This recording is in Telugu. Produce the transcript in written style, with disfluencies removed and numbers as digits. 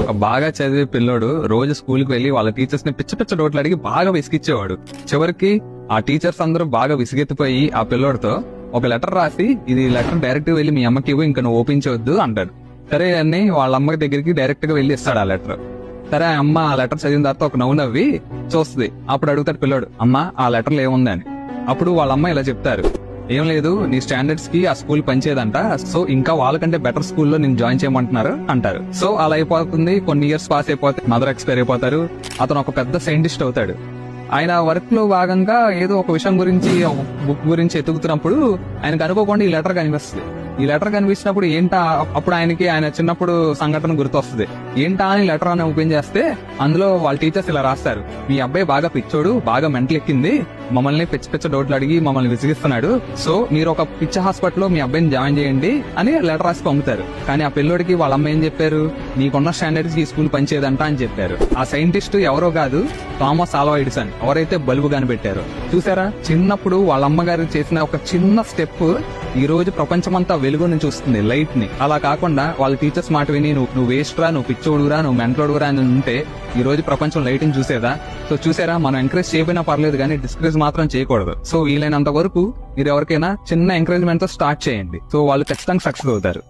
ఒక బాగా చదివే పిల్లోడు రోజు స్కూల్ కి వెళ్లి వాళ్ళ టీచర్స్ ని పిచ్చ పిచ్చ డోట్లు అడిగి బాగా విసిగిచ్చేవాడు. చివరికి ఆ టీచర్స్ అందరూ బాగా విసిగెత్తిపోయి ఆ పిల్లోడితో ఒక లెటర్ రాసి, ఇది లెటర్ డైరెక్ట్ గా వెళ్లి మీ అమ్మకి ఇవ్వు, ఇంకా నువ్వు ఓపెన్ చేయొద్దు అంటాడు. సరే అని వాళ్ళ అమ్మకి దగ్గరికి డైరెక్ట్ గా వెళ్లి ఇస్తాడు ఆ లెటర్. సరే అమ్మ ఆ లెటర్ చదివిన తర్వాత ఒక నవ్వు నవ్వి చూస్తుంది. అప్పుడు అడుగుతాడు పిల్లోడు, అమ్మ ఆ లెటర్లో ఏముంది అని. అప్పుడు వాళ్ళ అమ్మ ఇలా చెప్తారు, ఏం లేదు, నీ స్టాండర్డ్స్ కి ఆ స్కూల్ పనిచేయదంట, సో ఇంకా వాళ్ళకంటే బెటర్ స్కూల్లో నేను జాయిన్ చేయమంటున్నారు అంటారు. సో అలా అయిపోతుంది. కొన్ని ఇయర్స్ పాస్ అయిపోతాయి, మదర్ ఎక్స్పైర్ అయిపోతారు. అతను ఒక పెద్ద సైంటిస్ట్ అవుతాడు. ఆయన వర్క్ లో భాగంగా ఏదో ఒక విషయం గురించి, బుక్ గురించి ఎతుకుతున్నప్పుడు ఆయనకు అనుకోకుండా ఈ లెటర్ కనిపిస్తుంది. ఈ లెటర్ కనిపించినప్పుడు ఏంటా, అప్పుడు ఆయన చిన్నప్పుడు సంఘటన గుర్తొస్తుంది. ఏంటా అని లెటర్ అని ఓపెన్ చేస్తే అందులో వాళ్ళ టీచర్స్ ఇలా రాస్తారు, మీ అబ్బాయి బాగా పిచ్చోడు, బాగా మెంటల్ ఎక్కింది, మమ్మల్ని పిచ్చ పిచ్చ డౌట్లు అడిగి మమ్మల్ని విసిగిస్తున్నాడు, సో మీరు ఒక పిచ్చ హాస్పిటల్లో మీ అబ్బాయిని జాయిన్ చేయండి అని లెటర్ రాసి పంపుతారు. కానీ ఆ పిల్లోడికి వాళ్ళ అమ్మ ఏం చెప్పారు, నీకున్న స్టాండర్డ్స్ ఈ స్కూల్ పనిచేయదంట అని చెప్పారు. ఆ సైంటిస్ట్ ఎవరో కాదు, థామస్ ఆల్వా ఎడిసన్, ఎవరైతే బల్బు కనిపెట్టారో. చూసారా, చిన్నప్పుడు వాళ్ళ అమ్మగారు చేసిన ఒక చిన్న స్టెప్ ఈ రోజు ప్రపంచమంతా వెలుగుని చూస్తుంది, లైట్ ని. అలా కాకుండా వాళ్ళ టీచర్స్ మాట విని నువ్వు వేస్ట్ రా, నువ్వు పిచ్చోడురా, నువ్వు మెంటలోడురా అని ఉంటే ఈ రోజు ప్రపంచం లైట్ ని చూసేదా? సో చూసారా, మనం ఎంకరేజ్ చేయకపోయినా పర్లేదు కానీ డిస్కరేజ్ మాత్రం చేయకూడదు. సో వీలైనంత వరకు మీరు ఎవరికైనా చిన్న ఎంకరేజ్మెంట్ తో స్టార్ట్ చేయండి. సో వాళ్ళు ఖచ్చితంగా సక్సెస్ అవుతారు.